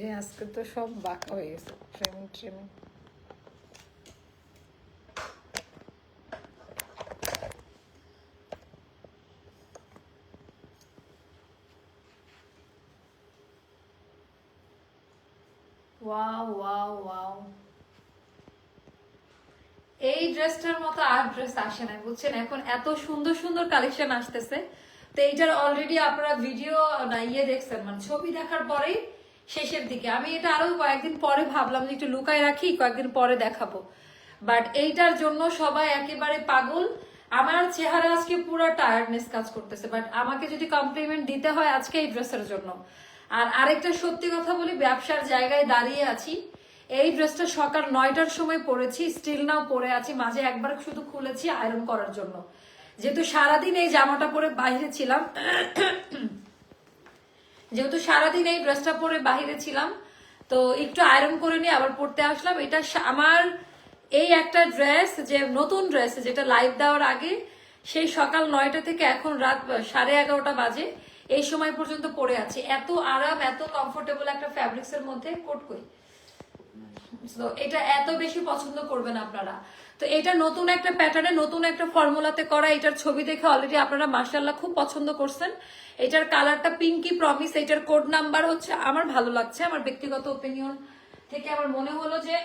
যে আজকে তো সব বাঁকা হয়ে গেছে, trimming trimming. Wow wow wow, এই ড্রেসটার মতো আর ড্রেস আসে না, বুঝছেন? এখন এত সুন্দর সুন্দর কালেকশন আসতেছে। তো এইটার অলরেডি আপনারা ভিডিও না দেখছেন, মানে ছবি দেখার পরেই শেষের দিকে। আমি এটা আরো কয়েকদিন পরে ভাবলাম যে একটু লুকায় রাখি, কয়েকদিন পরে দেখাবো, বাট এইটার জন্য সবাই একেবারে পাগল। আমার চেহারা আজকে পুরো টায়ার্ডনেস কাজ করতেছে, বাট আমাকে যদি কমপ্লিমেন্ট দিতে হয় আজকে এই ড্রেসের জন্য। আর আরেকটা সত্যি কথা বলি, ব্যবসার জায়গায় দাঁড়িয়ে আছি। এই ড্রেসটা সকাল 9টার সময় পরেছি, স্টিল নাও পরে আছি, মাঝে একবার শুধু খুলেছি আয়রন করার জন্য। যেহেতু সারাদিন এই জামাটা পরে বাইরে ছিলাম, যেহেতু সারাদিন এই ড্রেসটা পরে বাইরে ছিলাম, তো একটু আয়রন করে নিয়ে আবার পরতে আসলাম। এটা আমার এই একটা ড্রেস, যে নতুন ড্রেস যেটা লাইভ দেওয়ার আগে, সেই সকাল 9টা থেকে এখন রাত 11:30 বাজে, এই সময় পর্যন্ত পরে আছি। এত আরাম, এত কমফোর্টেবল একটা ফ্যাব্রিক্স এর মধ্যে। কোট কই, তো এটা এত বেশি পছন্দ করবেন আপনারা। তো এটা নতুন একটা প্যাটার্নে, নতুন একটা ফর্মুলাতে করা। এটার ছবি দেখে অলরেডি আপনারা মাশাআল্লাহ খুব পছন্দ করছেন। এটার কালারটা পিঙ্কি প্রমিস। এটার কোড নাম্বার হচ্ছে, আমার ভালো লাগছে, আমার ব্যক্তিগত ওপিনিয়ন থেকে আমার মনে হলো যে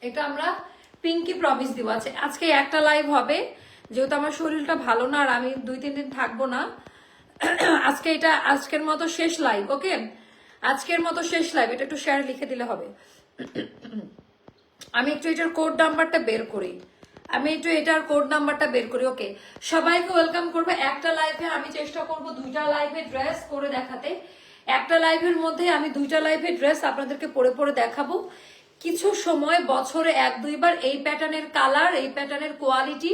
এটা আমরা পিঙ্কি প্রমিস দিব। আছে আজকে একটা লাইভ হবে, যেহেতু আমার শরীরটা ভালো না আর আমি 2-3 দিন থাকবো না। আজকে এটা আজকের মতো শেষ লাইভ, ওকে? আজকের মতো শেষ লাইভ। এটা একটু শেয়ার লিখে দিলে হবে। আমি একটু এটার কোড নাম্বারটা বের করি, ওকে? সবাইকে ওয়েলকাম করবো একটা লাইভে। আমি চেষ্টা করব 2টা লাইভে ড্রেস করে দেখাতে। একটা লাইভের মধ্যে আমি 2টা লাইভে ড্রেস আপনাদেরকে পরে পরে দেখাবো। কিছু সময় বছরে 1-2 বার এই প্যাটার্নের কালার, এই প্যাটার্নের কোয়ালিটি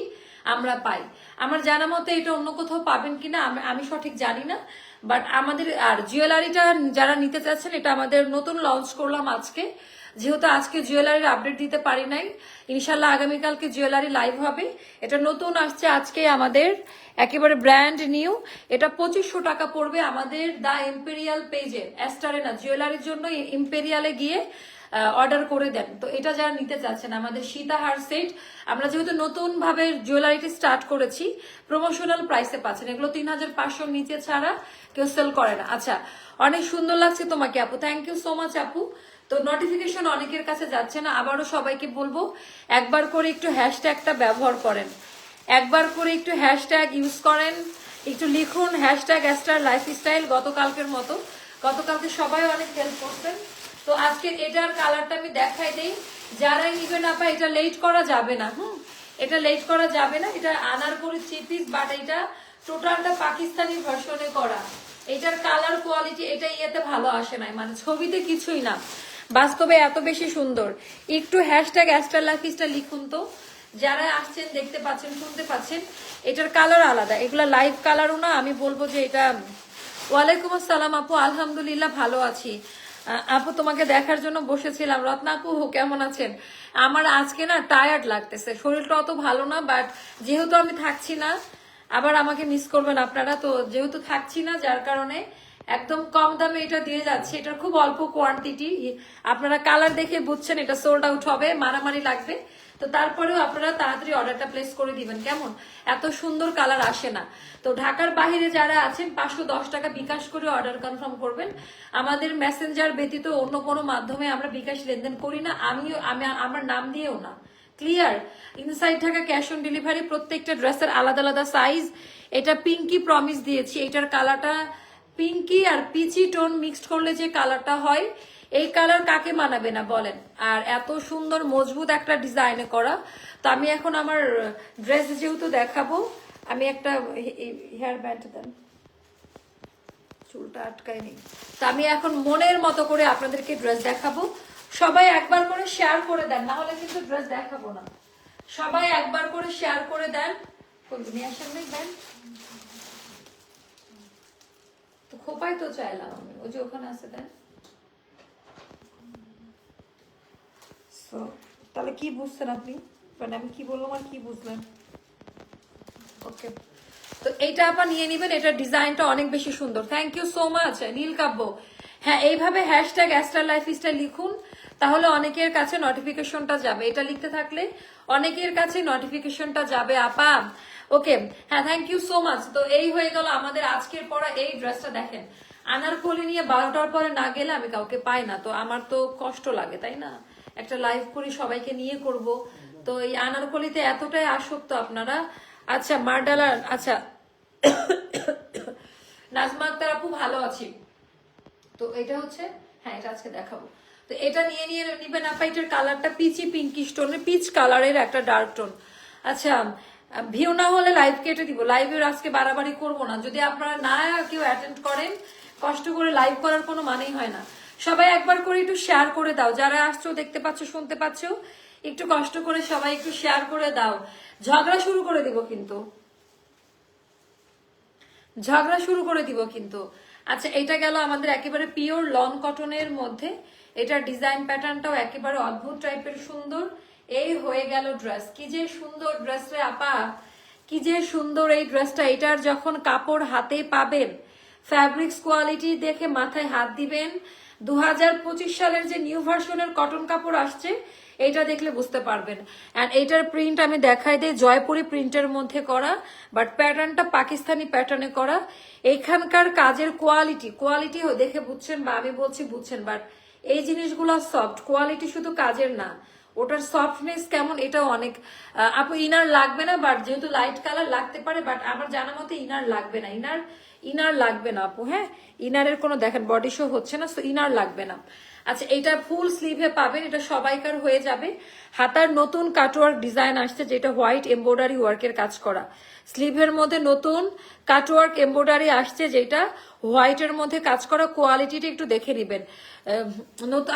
আমরা পাই। আমার জানা মতে এটা অন্য কোথাও পাবেন কিনা আমি সঠিক জানি না, বাট আমাদের আর জুয়েলারিটা যারা নিতে চাচ্ছেন, এটা আমাদের নতুন লঞ্চ করলাম আজকে। যেহেতু আজকে জুয়েলারির আপডেট দিতে পারি নাই, ইনশাল্লাহ আগামীকালকে জুয়েলারি লাইভ হবে। এটা নতুন আসছে আজকে আমাদের, একেবারে ব্র্যান্ড নিউ। এটা 2500 টাকা পড়বে আমাদের দা ইম্পেরিয়াল পেজে। অ্যাস্টারেনা জুয়েলারির জন্য ইম্পেরিয়ালে গিয়ে অর্ডার করে দেন। তো এটা যারা নিতে চাচ্ছেন, আমাদের সীতাহার সেট, আমরা যেহেতু নতুন ভাবে জুয়েলারিটি স্টার্ট করেছি, প্রমোশনাল প্রাইসে পাচ্ছেন। এগুলো 3500 নিচে ছাড়া কেউ সেল করে না। আচ্ছা, অনেক সুন্দর লাগছে তোমাকে আপু, থ্যাংক ইউ সো মাচ আপু। তো নোটিফিকেশন অনেকের কাছে যাচ্ছে না, আবারও সবাইকে বলবো একবার করে একটু হ্যাশট্যাগটা ব্যবহার করেন, একবার করে একটু হ্যাশট্যাগ ইউজ করেন, একটু লিখুন হ্যাশট্যাগ অ্যাস্টার লাইফস্টাইল। গতকালকের মতো, গতকালকে সবাই অনেক হেল্প করছেন। তো আজকে এটার কালারটা আমি দেখাই দেই, যারাই নিবে না পায়। এটা লেট করা যাবে না, এটা লেট করা যাবে না। এটা আনারকলি 3 পিস, বাট এটা টোটালটা পাকিস্তানি ভার্সনে করা। এটার কালার কোয়ালিটি এটা ইয়েতে ভালো আসে নাই, মানে ছবিতে কিছুই না, বাস্তবে এত বেশি সুন্দর। একটু হ্যাশট্যাগ অ্যাস্টার লাইফস্টাইল লিখুন তো, যারা আসছেন, দেখতে পাচ্ছেন, শুনতে পাচ্ছেন। এটার কালার আলাদা, এগুলা লাইভ কালারও না। আমি বলবো যে এটা, ওয়ালাইকুম আসসালাম আপু, আলহামদুলিল্লাহ ভালো আছি আপু, তোমাকে দেখার জন্য বসেছিলাম। রত্না আপু কেমন আছেন? আমার আজকে না টায়ার্ড লাগতেছে, শরীরটা অত ভালো না, বাট যেহেতু আমি থাকছি না, আবার আমাকে মিস করবেন আপনারা। তো যেহেতু থাকছি না, যার কারণে একদম কম দামে এটা দিয়ে যাচ্ছে। এটার খুব অল্প কোয়ান্টিটি, আপনারা কালার দেখে বুঝছেন এটা সোল্ড আউট হবে, মারামারি লাগবে। তো তারপরেও আপনারা তাড়াতাড়ি অর্ডারটা প্লেস করে দিবেন, কেমন? এত সুন্দর কালার আসে না। তো ঢাকার বাইরে যারা আছেন 510 টাকা বিকাশ করে অর্ডার কনফার্ম করবেন। আমাদের মেসেঞ্জার ব্যতীত অন্য কোনো মাধ্যমে আমরা বিকাশ লেনদেন করি না, আমি আমার নাম দিয়েও না। Clear? Inside Dhaka cash on delivery. প্রত্যেকটা ড্রেসের আলাদা আলাদা সাইজ। এটা পিঙ্কি প্রমিস দিয়েছি। এটার কালারটা পিঙ্কি আর পিচি টোন মিক্সড করলে যে কালারটা হয়, এই কালার কাকে মানাবে না বলেন? আর এত সুন্দর মজবুত একটা ডিজাইনে করা। তো আমি এখন আমার ড্রেস যেহেতু দেখাবো, আমি একটা হেয়ার ব্যান্ড দেন, চুলটা আটকায় নেই। তো আমি এখন মনের মতো করে আপনাদেরকে ড্রেস দেখাবো। সবাই একবার করে শেয়ার করে দেন, না হলে কিন্তু ড্রেস দেখাবো না। সবাই একবার করে শেয়ার করে দেন। নিয়ে আসেন নেই দেন তো, খোপাই তো চাইলাম আমি, ওই যে ওখানে আছে দেন। তাহলে কি বুঝছেন আপনি, মানে আমি কি বললাম আর কি বুঝলেন? ওকে, তো এইটা আপা নিয়ে নিবেন। এটার ডিজাইনটা অনেক বেশি সুন্দর। থ্যাংক ইউ সো মাচ নীল কাব্য। হ্যাঁ, এইভাবে হ্যাশট্যাগ অ্যাস্ট্রা লাইফস্টাইল লিখুন, তাহলে অনেকের কাছে নোটিফিকেশনটা যাবে। এটা লিখতে থাকলে অনেকের কাছে নোটিফিকেশনটা যাবে আপা। ওকে, হ্যাঁ, থ্যাংক ইউ সো মাচ। তো এই হয়ে গেল আমাদের আজকের পড়া। এই ড্রেসটা দেখেন, আনারকলি নিয়ে 12টার পরে না গেলে আমি কাউকে পাই না, তো আমার তো কষ্ট লাগে, তাই না? একটা লাইভ করি, সবাইকে নিয়ে করব, তো এই আনারকলিতে এতটাই আসক্ত আপনারা। আচ্ছা, মার্ডালার, আচ্ছা নাজমা আক্তার আপু ভালো আছি। তো এটা হচ্ছে, হ্যাঁ এটা আজকে দেখাবো। তো এটা নিয়ে নিবেন আপা। এটার কালারটা পিচি পিঙ্কিশ টোনের, পিচ কালারের একটা ডার্ক টোন। আচ্ছা, ভিউ না হলে লাইভ কেটে দিব, লাইভের আজকে বাড়াবাড়ি করবো না। যদি আপনারা না কেউ অ্যাটেন্ড করেন, কষ্ট করে লাইভ করার কোনো মানেই হয় না। সবাই একবার করে একটু শেয়ার করে দাও, যারা আসছো, দেখতে পাচ্ছ, শুনতে পাচ্ছ, একটু কষ্ট করে সবাই একটু শেয়ার করে দাও। ঝগড়া শুরু করে দিব কিন্তু, ঝগড়া শুরু করে দিব কিন্তু। আচ্ছা, এটা গেল আমাদের একেবারে পিওর লন কটনের মধ্যে। এটার ডিজাইন প্যাটার্নটাও একেবারে অদ্ভুত টাইপের সুন্দর। এই হয়ে গেল ড্রেস। কি যে সুন্দর ড্রেস রে আপা, কি যে সুন্দর এই ড্রেসটা। এটার যখন কাপড় হাতে পাবেন, ফ্যাব্রিক্স কোয়ালিটি দেখে মাথায় হাত দিবেন। 2025 সালের যে নিউ ভার্সনের কটন কাপড় আসছে, এটা দেখলে বুঝতে পারবেন। এন্ড এইটার প্রিন্ট আমি দেখাই দিই, জয়পুরি প্রিন্টের মধ্যে করা, বাট প্যাটার্নটা পাকিস্তানি প্যাটার্নে করা। এইখানকার কাজের কোয়ালিটি দেখে বুঝছেন, বা আমি বলছি বুঝছেন, বাট এই জিনিসগুলো সফট কোয়ালিটি, শুধু কাজের না, ওটার সফটনেস কেমন এটাও অনেক। আপু ইনার লাগবে না, বাট যেহেতু লাইট কালার লাগতে পারে, বাট আমার জানা মতে ইনার লাগবে না, ইনার লাগবে না আপু। হ্যাঁ, ইনারের কোনো দেখেন বডি শো হচ্ছে না, সো ইনার লাগবে না। আচ্ছা, এটা ফুল স্লিভে পাবেন, এটা সবাইকার হয়ে যাবে। হাতার নতুন কাটওয়ার্ক ডিজাইন আসছে, যেটা হোয়াইট এমব্রয়ডারি ওয়ার্কের কাজ করা। স্লিভের মধ্যে নতুন কাটওয়ার্ক এমব্রয়ডারি আসছে, যেটা হোয়াইটের মধ্যে কাজ করা। কোয়ালিটিটা একটু দেখে নিবেন।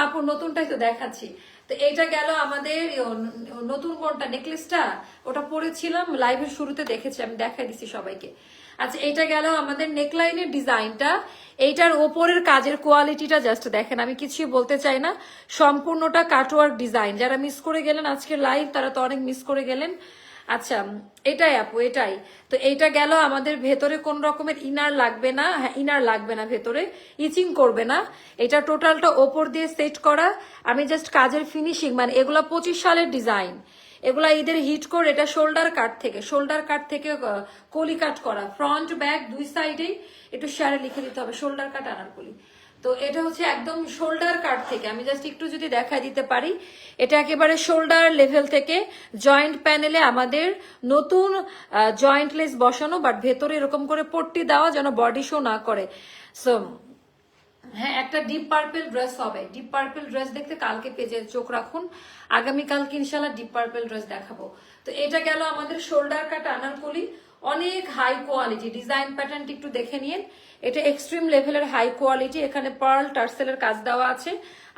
আপু নতুনটাই তো দেখাচ্ছি। তো এইটা গেল আমাদের নতুন কোনটা নেকলেসটা, ওটা পরেছিলাম লাইভের শুরুতে, দেখেছি আমি, দেখাই দিছি সবাইকে। আচ্ছা, এটা গেল আমাদের নেকলাইনের ডিজাইনটা। এইটার ওপরের কাজের কোয়ালিটিটা জাস্ট দেখেন, আমি কিছুই বলতে চাই না, সম্পূর্ণটা কাটওয়ার্ক ডিজাইন। যারা মিস করে গেলেন আজকের লাইভ, তারা তো অনেক মিস করে গেলেন। আচ্ছা, এটাই আপু, এটাই তো। এইটা গেল আমাদের, ভেতরে কোন রকমের ইনার লাগবে না। হ্যাঁ, ইনার লাগবে না, ভেতরে ইচিং করবে না। এটা টোটালটা ওপর দিয়ে সেট করা। আমি জাস্ট কাজের ফিনিশিং, মানে এগুলা 25 সালের ডিজাইন, এগুলা ঈদের হিট করে। এটা শোল্ডার কাট থেকে কলি কাট করা, ফ্রন্ট ব্যাক দুই সাইডেই। একটু শেয়ারে লিখে দিতে হবে শোল্ডার কাট আনারকলি। তো এটা হচ্ছে একদম শোল্ডার কাট থেকে, আমি জাস্ট একটু যদি দেখাই দিতে পারি, এটা একেবারে শোল্ডার লেভেল থেকে জয়েন্ট প্যানেলে আমাদের নতুন জয়েন্ট লেস বসানো, বাট ভেতরে এরকম করে পট্টি দেওয়া, যেন বডি শো না করে। সো হ্যাঁ, একটা ডিপ পার্পল ড্রেস হবে। ডিপ পার্পল ড্রেস দেখতে কালকে পেজে চোখ রাখুন, আগামীকালকে ইনশাল্লাহ ডিপ পার্পল ড্রেস দেখাবো। তো এটা গেল আমাদের শোল্ডার কাট আনারকলি, অনেক হাই কোয়ালিটি। ডিজাইন প্যাটার্নটি একটু দেখে নিন, এটা এক্সট্রিম লেভেলের হাই কোয়ালিটি। এখানে পার্ল টার্সেলের কাজ দেওয়া আছে।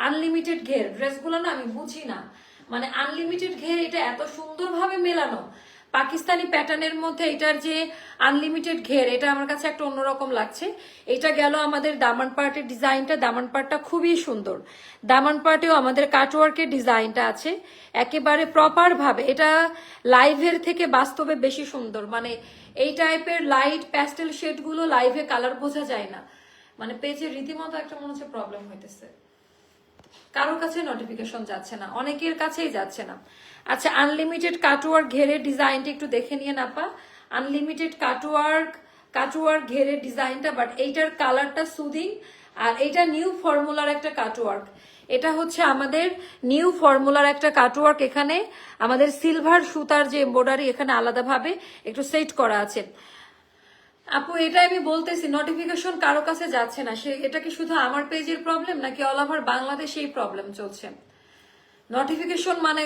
আনলিমিটেড ঘের ড্রেসগুলো না, আমি বুঝি না, মানে আনলিমিটেড ঘের এটা এত সুন্দরভাবে মেলানো পাকিস্তানি প্যাটার্নের মধ্যে। এটার যে আনলিমিটেড ঘের, এটা আমার কাছে একটা অন্যরকম লাগছে। এটা গেল আমাদের দামান পার্টের ডিজাইনটা। দামান পার্টটা খুবই সুন্দর। দামান পার্টেও আমাদের কাটওয়ার্কের ডিজাইনটা আছে একেবারে প্রপার ভাবে। এটা লাইভের থেকে বাস্তবে বেশি সুন্দর, মানে এই টাইপের লাইট প্যাস্টেল শেড গুলো লাইভে কালার বোঝা যায় না, মানে পেজে রীতিমতো একটা মনে হচ্ছে প্রবলেম হইতেছে, কারোর কাছে নোটিফিকেশন যাচ্ছে না, অনেকের কাছেই যাচ্ছে না। আচ্ছা, আনলিমিটেড কাটওয়ার্ক ঘেরের ডিজাইনটা একটু দেখে নিয়ে আপা। আনলিমিটেড কাটওয়ার্ক ঘেরের ডিজাইনটা, বাট এইটার কালারটা সুদিং। আর এটা নিউ ফর্মুলার একটা কাটওয়ার্ক, এটা হচ্ছে আমাদের নিউ ফর্মুলার একটা কাটওয়ার্ক। এখানে আমাদের সিলভার সুতার যে এমব্রয়ডারি, এখানে আলাদাভাবে একটু সেট করা আছে। আপু এটা আমি বলতেছি, নোটিফিকেশন কারো কাছে যাচ্ছে না, সে এটা কি শুধু আমার পেজের প্রবলেম, নাকি অল ওভার বাংলাদেশে এই প্রবলেম চলছে? নোটিফিকেশন মানে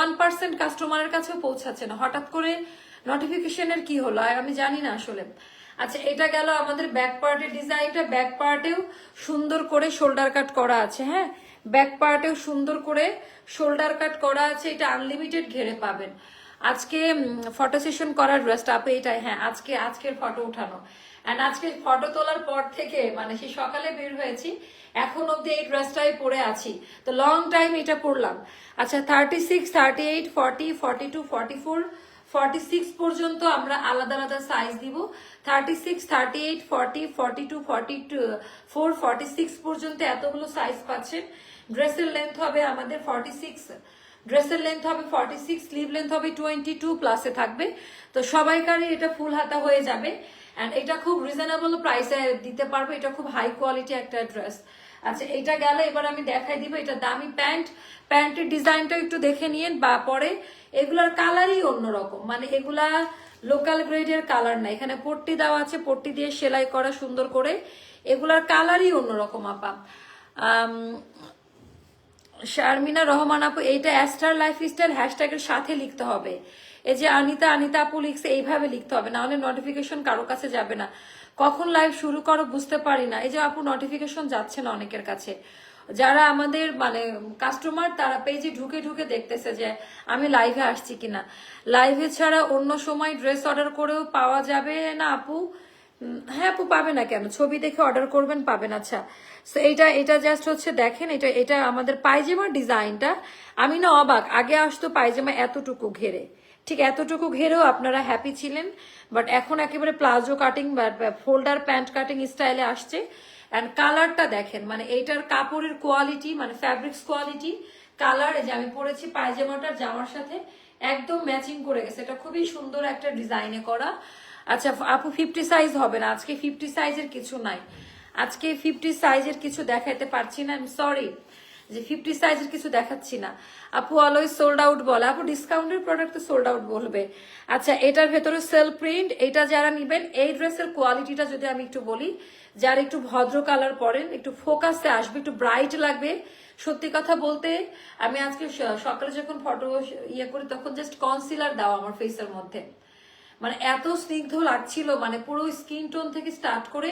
1% কাস্টমারের কাছেও পৌঁছাচ্ছে না। হঠাৎ করে নোটিফিকেশনের কি হলো আমি জানি না আসলে। আচ্ছা, এটা গেল আমাদের ব্যাক পার্টের ডিজাইনটা। ব্যাক পার্টেও সুন্দর করে শোল্ডার কাট করা আছে। হ্যাঁ, ব্যাক পার্টেও সুন্দর করে শোল্ডার কাট করা আছে। এটা আনলিমিটেড ঘেরে পাবেন। আজকে ফটো সেশন করার ড্রেসটা আপু এটাই। হ্যাঁ, আজকের ফটো উঠানো, এন্ড আজকে ফটো তোলার পর থেকে, মানে সেই সকালে বের হয়েছি, এখন অব্দি এই ড্রেসটাই পরে আছি, তো লং টাইম এটা পরলাম। আচ্ছা, 36, 38, 40, 42, 44, 46 পর্যন্ত আমরা আলাদা আলাদা সাইজ দিব। 36, 38, 40, 42, 44, 46 পর্যন্ত এতগুলো সাইজ পাচ্ছেন। ড্রেসের লেন্থ হবে আমাদের 46, ড্রেসের লেন্থ হবে 46, স্লিভ লেন্থ হবে 22 প্লাসে থাকবে। তো সবাইকারই এটা ফুল হাতা হয়ে যাবে এন্ড এটা খুব রিজনেবল প্রাইসে দিতে পারবো। এটা খুব হাই কোয়ালিটি একটা ড্রেস। আচ্ছা এটা গেল, এবার আমি দেখাই দিব এটা দামি প্যান্ট। প্যান্টের ডিজাইনটা একটু দেখে নিন বা পরে। এগুলার কালারই অন্যরকম, মানে এগুলা লোকাল গ্রেডের কালার না, এখানে পট্টি দেওয়া আছে, পট্টি দিয়ে সেলাই করা সুন্দর করে। এগুলার কালারই অন্যরকম আপা। শারমিনা রহমান আপু, এইটা অ্যাস্টার লাইফস্টাইল হ্যাশট্যাগের সাথে লিখতে হবে। এই যে আনিতা আপু লিখছে, এইভাবে লিখতে হবে, না হলে নোটিফিকেশন কারো কাছে যাবে না। কখন লাইভ শুরু করো বুঝতে পারি না। এই যে আপু নোটিফিকেশন যাচ্ছে না অনেকের কাছে, যারা আমাদের মানে কাস্টমার তারা পেজে ঢুকে ঢুকে দেখতেছে যে আমি লাইভে আসছি কিনা। লাইভে ছাড়া অন্য সময় ড্রেস অর্ডার করেও পাওয়া যাবে না আপু? হ্যাঁ আপু, পাবে না কেন, ছবি দেখে অর্ডার করবেন, পাবেন। আচ্ছা তো এটা জাস্ট হচ্ছে দেখেন, এটা আমাদের পায়জামার ডিজাইনটা। আমি না অবাক, আগে আসতো পায়জামা এতটুকু ঘেরে, ঠিক এতটুকু ঘেরেও আপনারা হ্যাপি ছিলেন, বাট এখন একেবারে প্লাজো কাটিং বা ফোল্ডার প্যান্ট কাটিং স্টাইলে আসছে। এন্ড কালারটা দেখেন, মানে এইটার কাপড়ের কোয়ালিটি, মানে ফ্যাব্রিক্স কোয়ালিটি, কালার, এই যে আমি পরেছি পায়জামাটার জামার সাথে একদম ম্যাচিং করে গেছে। এটা খুবই সুন্দর একটা ডিজাইনে করা। আচ্ছা আপু 50 সাইজ হবে না আজকে, 50 সাইজের কিছু নাই আজকে, 50 সাইজের কিছু দেখাইতে পারছি না, সরি যে 50 সাইজের কিছু দেখাচ্ছি না। আপু অলওয়েজ সোল্ড আউট বলে, আপু ডিসকাউন্টের প্রোডাক্ট তো সোল্ড আউট বলবে। আচ্ছা এটার ভেতরে সেলফ প্রিন্ট, এটা যারা নিবেন, এই ড্রেসের কোয়ালিটিটা যদি আমি একটু বলি, যারা একটু ভদ্র কালার পরেন, একটু ফোকাসে আসবে, একটু ব্রাইট লাগবে। সত্যি কথা বলতে আমি আজকে সকালে যখন ফটো ইয়ে করি তখন জাস্ট কনসিলার দাও আমার ফেসের মধ্যে, মানে এত স্নিগ্ধ লাগছিল, মানে পুরো স্কিন টোন থেকে স্টার্ট করে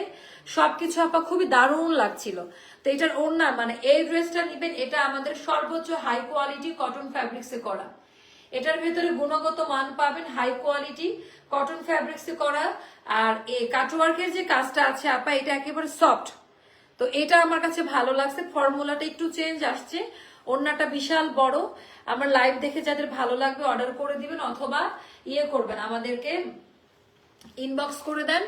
সবকিছু আপা খুবই দারুণ লাগছিল। তো এটার ওড়না, মানে এই ড্রেসটা নিবেন, এটা আমাদের সর্বোচ্চ হাই কোয়ালিটি কটন ফ্যাব্রিক্সে করা। এটার ভেতরে গুণগত মান পাবেন, হাই কোয়ালিটি কটন ফ্যাব্রিক্সে করা। আর এই কাটওয়ার্কের যে কাজটা আছে আপা, এটা একেবারে সফট। তো এটা আমার কাছে ভালো লাগছে, ফর্মুলাটা একটু চেঞ্জ আসছে, ওড়নাটা বিশাল বড়। আমার লাইভ দেখে যাদের ভালো লাগবে অর্ডার করে দিবেন, অথবা ইয়ে করবেন, আমাদেরকে ইনবক্স করে দেন,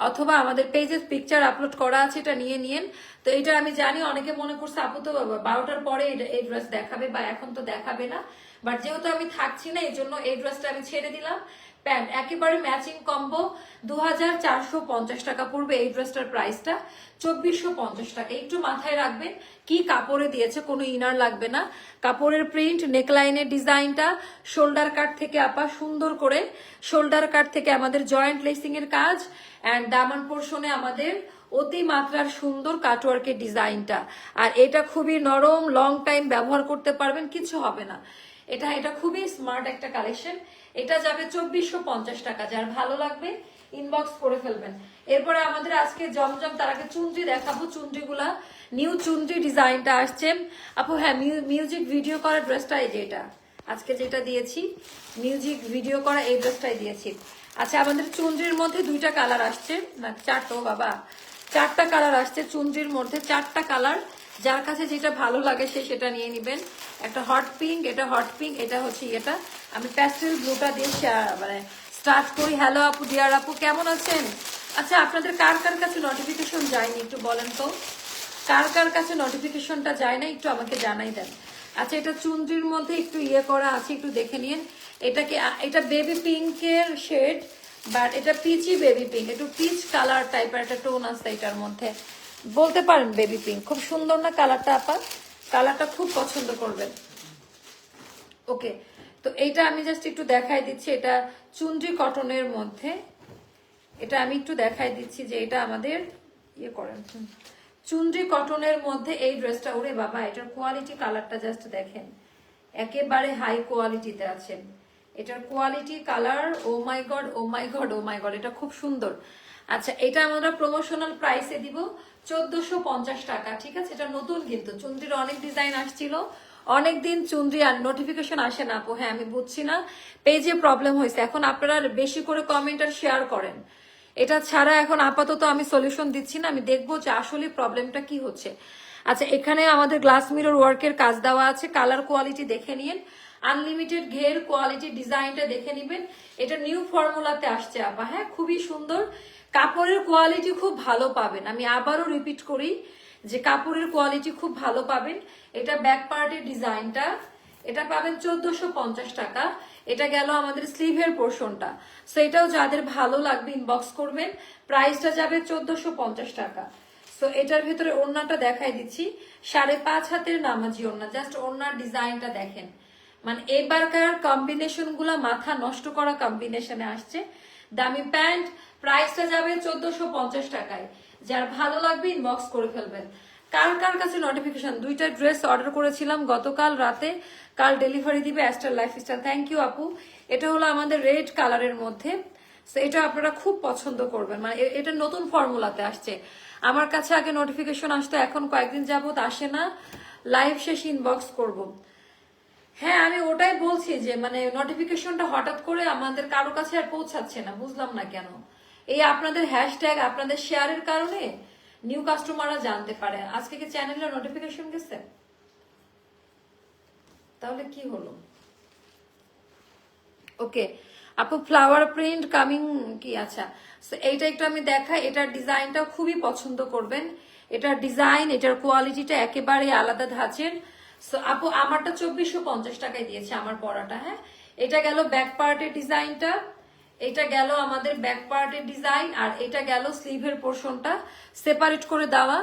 অথবা আমাদের পেজে পিকচার আপলোড করা আছে, এটা নিয়ে নিন। তো এটা আমি জানি অনেকে মনে করছে আপু তো 12টার পরে এই ড্রেস দেখাবে, বা এখন তো দেখাবে না, বাট যেহেতু আমি থাকছি না এই জন্য এই ড্রেসটা আমি ছেড়ে দিলাম। প্যান্ট একেবারে ম্যাচিং কম্বো, 2450 টাকা পড়বে এই ড্রেসটার প্রাইসটা, 2450 টাকা। একটু মাথায় রাখবেন কি কাপড়ে দিয়েছে, কোনো ইনার লাগবে না। কাপড়ের প্রিন্ট, নেকলাইনের ডিজাইনটা, শোল্ডার কাট থেকে আপা সুন্দর করে, শোল্ডার কাট থেকে আমাদের জয়েন্ট লেসিং এর কাজ, এন্ড দামান পোর্শনে আমাদের অতি মাত্রার সুন্দর কাটওয়ার্কের ডিজাইনটা। আর এটা খুবই নরম, লং টাইম ব্যবহার করতে পারবেন, কিছু হবে না। এটা খুবই স্মার্ট একটা কালেকশন। এটা যাবে 2450 টাকা, যার ভালো লাগবে ইনবক্স করে ফেলবেন। এরপরে আমাদের আজকে জমজম, তার আগে চুনরি দেখাবো। চুনরিগুলা নিউ চুনরি ডিজাইনটা আসছে আপু। হ্যাঁ, মিউজিক ভিডিও করা ড্রেসটা, এই যে এটা আজকে যেটা দিয়েছি, মিউজিক ভিডিও করা এই ড্রেসটাই দিয়েছি। আচ্ছা আমাদের চুনরির মধ্যে 2টা কালার আসছে, না 4টা বাবা, 4টা কালার আসছে চুনরির মধ্যে, 4টা কালার। যার কাছে যেটা ভালো লাগে সে সেটা নিয়ে নিবেন। একটা হট পিঙ্ক, এটা হট পিঙ্ক, এটা হচ্ছে এটা। আমি প্যাস্টেল ব্লুটা দিয়ে মানে স্টার্ট করি। হ্যালো আপু, ডিয়ার আপু, কেমন আছেন? আচ্ছা আপনাদের কার কার কাছে নোটিফিকেশন যায়নি একটু বলেন তো, কার কার কাছে নোটিফিকেশনটা যায় না একটু আমাকে জানাই দেন। আচ্ছা এটা চুনরির মধ্যে একটু ইয়ে করা আছে, একটু দেখে নিন। এটা বেবি পিঙ্কের শেড, বাট এটা পিচি বেবি পিঙ্ক, একটু পিচ কালার টাইপের একটা টোন আছে এটার মধ্যে, বলতে পারেন বেবি পিঙ্ক। খুব সুন্দর না কালারটা আপা? কালারটা খুব পছন্দ করবেন। ওকে, তো এইটা আমি জাস্ট একটু দেখাই দিচ্ছি, এটা চুনরি কটনের মধ্যে, এটা আমি একটু দেখাই দিচ্ছি যে এটা আমাদের ইয়ে করেন চুনরি কটনের মধ্যে এই ড্রেসটা। ওরে বাবা, এটার কোয়ালিটি, কালারটা জাস্ট দেখেন, একেবারে হাই কোয়ালিটিতে আছেন। এটার কোয়ালিটি, কালার, ও মাই গড, ও মাই গড, ও মাই গড, এটা খুব সুন্দর। আচ্ছা এটা আমরা প্রমোশনাল প্রাইসে দিব 1450 টাকা, ঠিক আছে? এটা নতুন, কিন্তু চুনরির অনেক ডিজাইন আসছিল, অনেকদিন চুনরি আর নোটিফিকেশন আসে না আপু। হ্যাঁ আমি বুঝছি না, পেজে প্রবলেম হয়েছে। এখন আপনারা বেশি করে কমেন্ট আর শেয়ার করেন, এটা ছাড়া এখন আপাতত আমি সলিউশন দিচ্ছি না, আমি দেখবো যে আসলে প্রবলেমটা কি হচ্ছে। আচ্ছা এখানে আমাদের গ্লাস মিরর ওয়ার্কের কাজ দেওয়া আছে, কালার কোয়ালিটি দেখে নিন। আনলিমিটেড ঘের, কোয়ালিটি, ডিজাইনটা দেখে নিবেন। এটা নিউ ফর্মুলাতে আসছে আপা, হ্যাঁ খুবই সুন্দর। কাপড়ের কোয়ালিটি খুব ভালো পাবেন, আমি আবারও রিপিট করি যে কাপড়ের কোয়ালিটি খুব ভালো পাবেন। এটা ব্যাক পার্টের ডিজাইনটা, এটা পাবেন 1450 টাকা। এটা গেল আমাদের স্লিভের পোর্শনটা। সো এটাও যাদের ভালো লাগবে ইনবক্স করবেন। প্রাইসটা যাবে 1450 টাকা। সো এটার ভিতরে ওড়নাটা দেখাই দিচ্ছি, 5.5 হাতের নামাজি ওড়না। জাস্ট ওড়নার ডিজাইনটা দেখেন, মানে এবারকার কম্বিনেশন গুলা মাথা নষ্ট করা কম্বিনেশনে আসছে। দামি প্যান্ট, প্রাইসটা যাবে 1450 টাকায়। যার ভালো লাগবে ইনবক্স করে ফেলবেন। কার কার কাছে নোটিফিকেশন, দুইটা ড্রেস অর্ডার করেছিলাম গতকাল রাতে, কাল ডেলিভারি দিবে অ্যাস্টার লাইফস্টাইল। থ্যাংক ইউ আপু। এটা হলো আমাদের রেড কালারের মধ্যে। এটা আপনারা খুব পছন্দ করবেন, মানে এটা নতুন ফর্মুলাতে আসছে। আমার কাছে আগে নোটিফিকেশন আসতো, এখন কয়েকদিন যাবত আসে না। লাইভ শেষ ইনবক্স করব। হ্যাঁ আমি ওটাই বলছি যে মানে নোটিফিকেশনটা হঠাৎ করে আমাদের কারো কাছে আর পৌঁছাচ্ছে না, বুঝলাম না কেন। এই আপনাদের হ্যাশট্যাগ, আপনাদের শেয়ারের কারণে নিউ কাস্টমাররা জানতে পারে। আজকে কি চ্যানেলে নোটিফিকেশন গেছে? তাহলে কি হলো? ওকে আপু, ফ্লাওয়ার প্রিন্ট কামিং কি? আচ্ছা এইটা একটু আমি দেখাই। এটার ডিজাইনটা খুবই পছন্দ করবেন। এটার ডিজাইন, এটার কোয়ালিটিটা একেবারে আলাদা ধাঁচের। সো আপু আমারটা 2450 টাকায় দিয়েছে আমার পরাটা। হ্যাঁ এটা গেল ব্যাক পার্টের ডিজাইনটা, এটা গেল আমাদের ব্যাক পার্টের ডিজাইন, আর এটা গেল স্লিভের পোর্শনটা সেপারেট করে দেওয়া।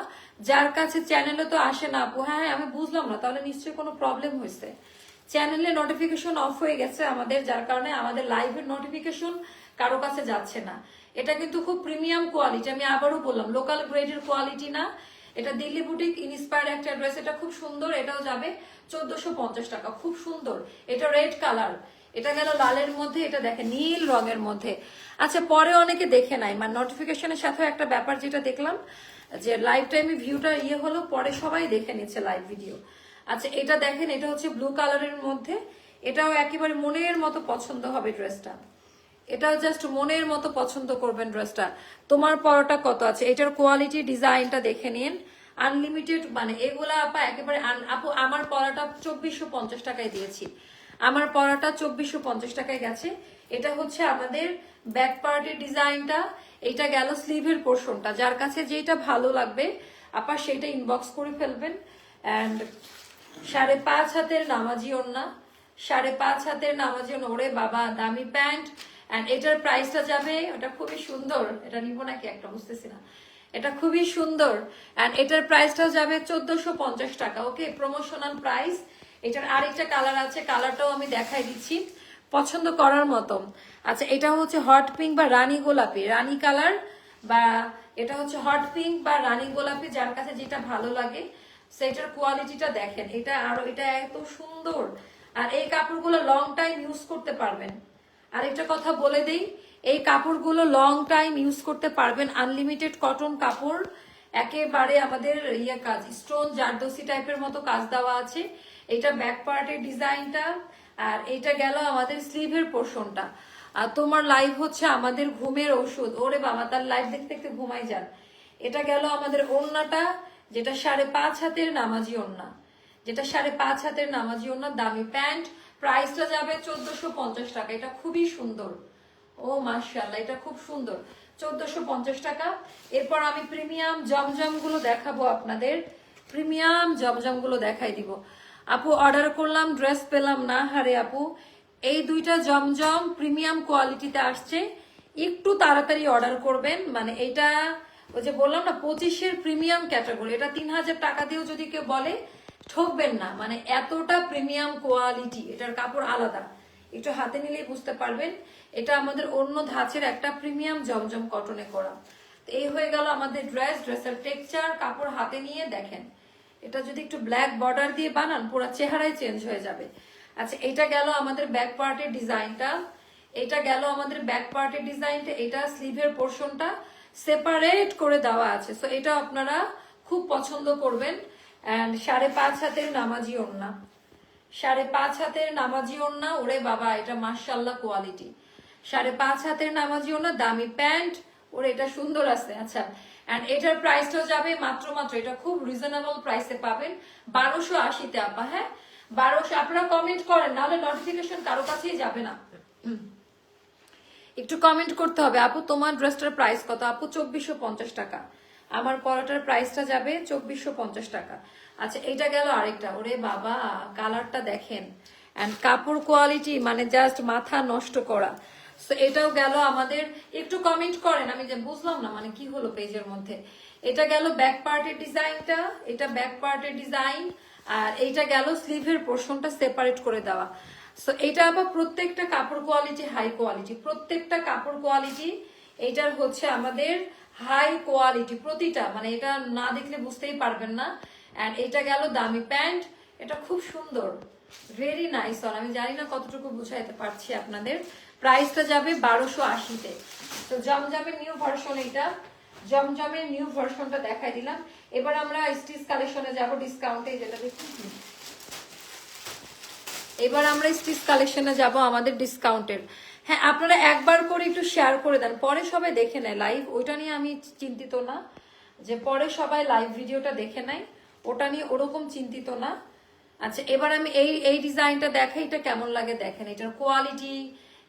যার কাছে চ্যানেলে তো আসে না আপু। হ্যাঁ আমি বুঝলাম না, তাহলে নিশ্চয়ই কোনো প্রবলেম হয়েছে। চ্যানেলে নোটিফিকেশন অফ হয়ে গেছে আমাদের, যার কারণে আমাদের লাইভের নোটিফিকেশন কারো কাছে যাচ্ছে না। এটা কিন্তু খুব প্রিমিয়াম কোয়ালিটি, আমি আবারও বললাম লোকাল গ্রেডের কোয়ালিটি না। এটা দিল্লি বুটিক ইন্সপায়ার্ড একটা ড্রেস। এটা খুব সুন্দর, এটাও যাবে 1450 টাকা। খুব সুন্দর, এটা রেড কালার। এটা গেল লালের মধ্যে, এটা দেখে নীল রঙের মধ্যে। আচ্ছা পরে অনেকে দেখে নাই, মানে নোটিফিকেশনের সাথে একটা ব্যাপার যেটা দেখলাম যে লাইভ টাইমে ভিউটা হলো, পরে সবাই দেখে নিচ্ছে লাইভ ভিডিও। আচ্ছা এটা দেখেন, এটা হচ্ছে ব্লু কালারের মধ্যে। এটাও একেবারে মনের মতো পছন্দ হবে ড্রেসটা। এটাও জাস্ট মনের মতো পছন্দ করবেন ড্রেসটা। তোমার পরোটা কত আছে? এটার কোয়ালিটি, ডিজাইনটা দেখে নিন। আনলিমিটেড, মানে এগুলা আপা একেবারে আপু আমার পরাটা 2450 টাকায় দিয়েছি। আমার পরাটা 2450 টাকায় গেছে। এটা হচ্ছে আমাদের ব্যাক পার্টের ডিজাইনটা, এটা গেল স্লিভের পোর্শনটা। যার কাছে যেটা ভালো লাগবে আপা সেটা ইনবক্স করে ফেলবেন। অ্যান্ড 5.5 হাতের নামাজি ওড়না, 5.5 হাতের নামাজি ওড়না। ওরে বাবা দামি প্যান্ট। এন্ড এটার প্রাইসটা যাবে, ওটা খুবই সুন্দর। এটা নিব নাকি একটা বুঝতেছি না। এটা খুবই সুন্দর। এন্ড এটার প্রাইসটাও যাবে 1450 টাকা। ওকে প্রমোশনাল প্রাইস। এটার আরেকটা কালার আছে, কালারটাও আমি দেখাই দিচ্ছি পছন্দ করার মতো। আচ্ছা এটা হচ্ছে হট পিঙ্ক বা রানী গোলাপি, রানী কালার, বা এটা হচ্ছে হট পিঙ্ক বা রানী গোলাপি, যার কাছে যেটা ভালো লাগে। সেটার কোয়ালিটিটা দেখেন, এটা আরো এটা এত সুন্দর। আর এই কাপড়গুলো লং টাইম ইউজ করতে পারবেন। আরেকটা কথা বলে দেই, এই কাপড়গুলো লং টাইম ইউজ করতে পারবেন। আনলিমিটেড কটন কাপড়, একেবারে আমাদের কাজ স্টোন জারদোসি টাইপের মতো কাজ দেওয়া আছে। এটা ব্যাক পার্টের ডিজাইনটা, আর এটা গেল আমাদের স্লিভের পোর্শনটা। আর তোমার লাইভ হচ্ছে আমাদের ঘুমের ওষুধ। ওরে বাবা, তার লাইভ দেখতে দেখতে ঘুমাই যান। এটা গেল আমাদের ওড়নাটা, যেটা 5.5 হাতের নামাজি ওড়না, যেটা 5.5 হাতের নামাজি ওড়না। দামি প্যান্ট, প্রাইসটা যাবে 1450 টাকা। এটা খুবই সুন্দর। ও মাশাআল্লাহ, এটা খুব সুন্দর, 1450 টাকা। এরপর আমি প্রিমিয়াম জমজম গুলো দেখাবো আপনাদের। প্রিমিয়াম জমজম গুলো দেখাই দিব। আপু অর্ডার করলাম, ড্রেস পেলাম না। হারে আপু, এই দুইটা জমজম প্রিমিয়াম কোয়ালিটিতে আসছে, একটু তাড়াতাড়ি অর্ডার করবেন। মানে এটা ওই যে বললাম না 25-এর প্রিমিয়াম ক্যাটাগরি। এটা 3000 টাকা দিয়েও যদি কেউ বলে ঠকবেন না, মানে এতটা প্রিমিয়াম কোয়ালিটি। এটার কাপড় আলাদা, একটু হাতে নিলেই বুঝতে পারবেন। এটা আমাদের অন্য ধাঁচের একটা প্রিমিয়াম জমজম কটনে করা। তো এই হয়ে গেল আমাদের ড্রেস। ড্রেসের টেক্সচার, কাপড় হাতে নিয়ে দেখেন। এটা যদি একটু ব্ল্যাক বর্ডার দিয়ে বানান, পুরো চেহারাই চেঞ্জ হয়ে যাবে। আচ্ছা এটা গেল আমাদের ব্যাক পার্টের ডিজাইনটা, এটা গেল আমাদের ব্যাক পার্টের ডিজাইনটা। এটা স্লিভের পোর্শনটা সেপারেট করে দেওয়া আছে। সো এটা আপনারা খুব পছন্দ করবেন। এন্ড 5.5 হাতের নামাজি ওড়না, 5.5 হাতের নামাজি ওড়না। ওরে বাবা, এটা মাশাআল্লাহ কোয়ালিটি। 5.5 হাতের নামাজি ওড়না, দামি প্যান্ট। ওরে এটা সুন্দর আছে। আচ্ছা এন্ড এটার প্রাইসটাও যাবে মাত্র, এটা খুব রিজনেবল প্রাইসে পাবেন 1280-তে আপা। হ্যাঁ 1200। আপনারা কমেন্ট করেন, নাহলে নোটিফিকেশন কারো কাছেই যাবে না। একটু কমেন্ট করতে হবে, আপু তোমার ড্রেসটার প্রাইস কত? আপু 2450 টাকা। আমার পরাটার প্রাইসটা যাবে 2450 টাকা। আচ্ছা, এটা গেল আরেকটা। ওরে বাবা, কালারটা দেখেন, এন্ড কাপড় কোয়ালিটি মানে জাস্ট মাথা নষ্ট করা। সো এটাও গেল আমাদের। একটু কমেন্ট করেন, আমি যে বুঝলাম না মানে কি হলো পেজের মধ্যে। এটা গেল ব্যাক পার্টের ডিজাইনটা, এটা ব্যাক পার্টের ডিজাইন, আর এইটা গেল স্লিভের পোর্শনটা সেপারেট করে দেওয়া। সো এটা আবার প্রত্যেকটা কাপড় কোয়ালিটি হাই কোয়ালিটি, প্রত্যেকটা কাপড় কোয়ালিটি এটার হচ্ছে আমাদের হাই কোয়ালিটি প্রতিটা, মানে এটা না দেখলে বুঝতেই পারবেন না। এন্ড এটা গেল দামি প্যান্ট, এটা খুব সুন্দর, ভেরি নাইস। আমি জানি না কতটুকু বুঝাইতে পারছি আপনাদের। প্রাইসটা যাবে 1280-তে। তো জমজমের নিউ ভার্সন, এটা জমজমের নিউ ভার্সনটা দেখাই দিলাম। এবার আমরা স্টিচ কালেকশনে যাব ডিসকাউন্টে, যেটা দেখি। এবার আমরা স্টিচ কালেকশনে যাব আমাদের ডিসকাউন্টের। হ্যাঁ, আপনারা একবার করে একটু শেয়ার করে দেন, পরে সবাই দেখে নেয় লাইভ। ওইটা নিয়ে আমি চিন্তিত না, যে পরে সবাই লাইভ ভিডিওটা দেখে নেয়, ওটা নিয়ে ওরকম চিন্তিত না। আচ্ছা, এবার আমি এই ডিজাইনটা দেখাই, এটা কেমন লাগে দেখেন। এটার কোয়ালিটি,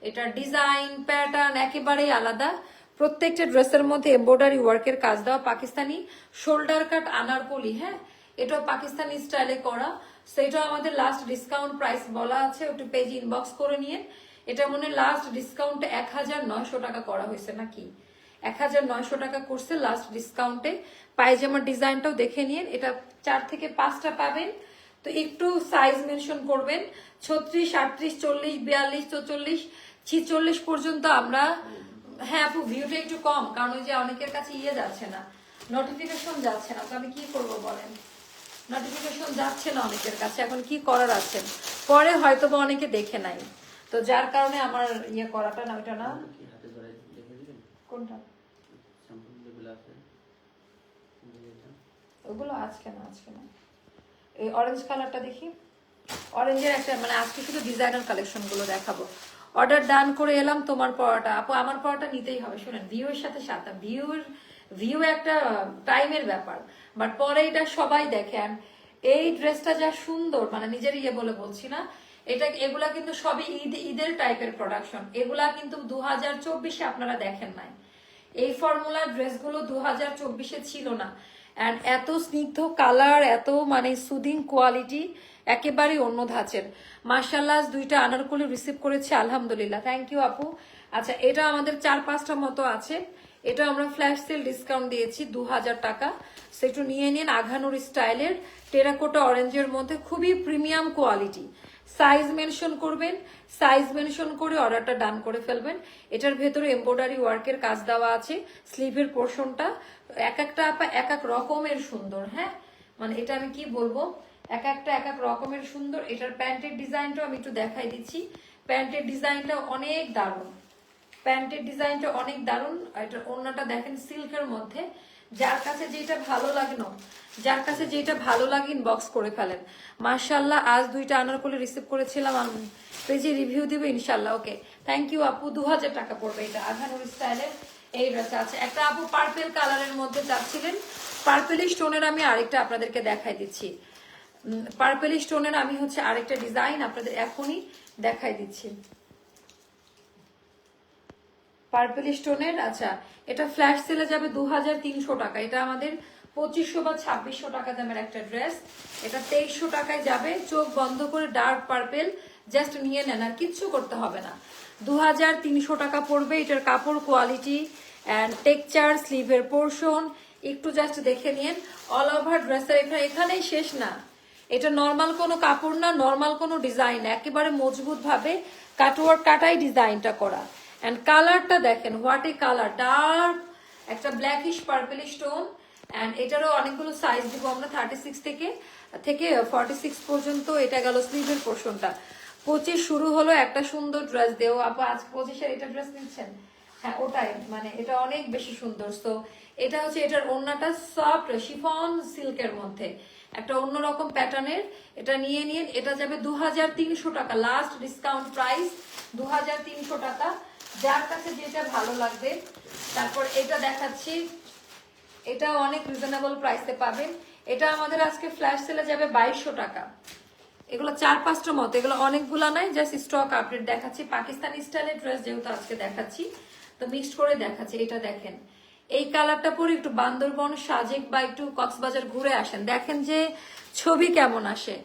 এটার ডিজাইন প্যাটার্ন একেবারেই আলাদা। প্রত্যেকটা ড্রেসের মধ্যে এমব্রয়ডারি ওয়ার্কের কাজ দেওয়া, পাকিস্তানি শোল্ডার কাট আনারকলি। হ্যাঁ, এটাও পাকিস্তানি স্টাইলে করা। সেটাও আমাদের লাস্ট ডিসকাউন্ট প্রাইস বলা আছে, একটু পেজ ইনবক্স করে নিয়ে। এটা মনে লাস্ট ডিসকাউন্ট 1900 টাকা করা হয়েছে নাকি, 1900 টাকা করছে লাস্ট ডিসকাউন্টে। পায়জামার ডিজাইনটাও দেখে নিন, এটা 4 থেকে 5টা পাবেন। তো একটু সাইজ মেনশন করবেন, 36, 38, 40, 42, 44, 46 পর্যন্ত আমরা। হ্যাঁ আপু, ভিউটা একটু কম, কারণ ওই যে অনেকের কাছে যাচ্ছে না, নোটিফিকেশন যাচ্ছে না। তো আমি কি করব বলেন, নোটিফিকেশন যাচ্ছে না অনেকের কাছে, এখন কি করার আছে। পরে হয়তো বা অনেকে দেখে নাই, তো যার কারণে আমার করাটা না, ওইটা না। কোনটা? ওগুলো আজকে না, আজকে না। এই অরেঞ্জ কালারটা দেখি, অরেঞ্জের একটা, মানে আজকে শুধু ডিজাইনার কালেকশন গুলো দেখাবো। অর্ডার ডান করে এলাম তোমার পড়াটা। আপু আমার পড়াটা নিতেই হবে। শুনেন, ভিউ এর সাথে সাথে ভিউ একটা টাইমের ব্যাপার, বাট পরে এটা সবাই দেখেন। এই ড্রেসটা যা সুন্দর, মানে নিজের বলে বলছি না, এগুলা কিন্তু সবই ঈদের টাইপের প্রোডাকশন। এগুলা কিন্তু 2024-এ আপনারা দেখেন নাই। এই ফর্মুলার ড্রেসগুলো 2024-এ ছিল না। অ্যান্ড এত স্নিগ্ধ কালার, এত মানে সুদিং কোয়ালিটি, একেবারেই অন্য ধাঁচের। মার্শাল্লাহ, 2টা আনারকলি রিসিভ করেছে, আলহামদুলিল্লাহ, থ্যাংক ইউ আপু। আচ্ছা, এটা আমাদের 4-5টা মতো আছে। এটা আমরা ফ্ল্যাশ সেল ডিসকাউন্ট দিয়েছি 2000 টাকা। সেটু নিয়ে নিন, আঘানুর স্টাইলের টেরাকোটা অরেঞ্জের মধ্যে, খুবই প্রিমিয়াম কোয়ালিটি। সাইজ মেনশন করবেন, সাইজ মেনশন করে অর্ডারটা ডান করে ফেলবেন। এটার ভেতরে এমব্রয়ডারি ওয়ার্কের কাজ দেওয়া আছে, স্লিভের পোর্শনটা এক একটা আপা এক এক রকমের সুন্দর। হ্যাঁ, মানে এটা আমি কি বলবো, এক একটা এক এক রকমের সুন্দর। এটার প্যান্টের ডিজাইনটাও আমি একটু দেখাই দিচ্ছি। প্যান্টের ডিজাইনটা অনেক দারুণ, প্যান্টের ডিজাইনটা অনেক দারুণ। এটার ওড়নাটা দেখেন সিল্কের মধ্যে। যার কাছে যেটা ভালো লাগলো, যার কাছে যেটা ভালো লাগে ইনবক্স করে ফেলেন। মাশাআল্লাহ, আজ 2টা আনারকলি রিসিভ করেছিলাম, আমি পেজে রিভিউ দিব ইনশাল্লাহ। ওকে, থ্যাংক ইউ আপু। 2000 টাকা পড়বে এটা, আঘানুর স্টাইলের এই ড্রেসটা আছে। একটা আপু পার্পেল কালারের মধ্যে চাচ্ছিলেন, পার্পেলি স্টোনের আমি আরেকটা আপনাদেরকে দেখাই দিচ্ছি। পার্পেলি স্টোনের আমি হচ্ছে আরেকটা ডিজাইন আপনাদের এখনই দেখাই দিচ্ছি। পার্পল স্টোনের, আচ্ছা এটা ফ্ল্যাশ সেলে যাবে 2300 টাকা। এটা আমাদের 2500 বা 2600 টাকা দামের একটা ড্রেস। এটা 2300 টাকায় যাবে। চোখ বন্ধ করে ডার্ক পার্পেল জাস্ট নিয়ে নেন, আর কিচ্ছু করতে হবে না। 2300 টাকা পড়বে। এটার কাপড় কোয়ালিটি অ্যান্ড টেক্সচার, স্লিভের পোর্শন একটু জাস্ট দেখে নিন। অল ওভার ড্রেসের এখানেই শেষ না। এটা নর্মাল কোনো কাপড় না, নর্মাল কোনো ডিজাইন, একেবারে মজবুত ভাবে কাটওয়ার্ক কাটাই ডিজাইনটা করা। এন্ড কালারটা দেখেন, হোয়াট এ কালার, ডার্ক একটা ব্ল্যাকিশ পার্পলিশ টোন। এন্ড এটারও অনেকগুলো সাইজ দিব আমরা, 36 থেকে 46 পর্যন্ত। এটা গেল স্লিভের পোর্শনটা। 25 শুরু হলো একটা সুন্দর ড্রেস দেও আপু। আজ 25-এর এটা ড্রেস নিচ্ছেন? হ্যাঁ, ওটাই, মানে এটা অনেক বেশি সুন্দর। তো এটা হচ্ছে, এটার ওড়নাটা সফট শিফন সিল্কের মধ্যে, একটা অন্যরকম প্যাটার্নের। এটা নিয়ে নিয়ে, এটা যাবে 2300 টাকা, লাস্ট ডিসকাউন্ট প্রাইস 2300 টাকা। যার কাছে যেটা ভালো লাগবে। তারপর এটা দেখাচ্ছি, এটা অনেক রিজনেবল প্রাইসে পাবেন। এটা আমাদের আজকে ফ্ল্যাশ সেলে যাবে 2200 টাকা। এগুলো 4-5টা মতো, এগুলো অনেকগুলো নাই, জাস্ট স্টক আপডেট দেখাচ্ছি। পাকিস্তানি স্টাইলের ড্রেস যেহেতু আজকে দেখাচ্ছি, তো মিক্সড করে দেখাচ্ছি। এটা দেখেন, এই কালারটা পরে একটু বান্দরবন, সাজেক বা একটু কক্সবাজার ঘুরে আসেন, দেখেন যে ছবি কেমন আসে।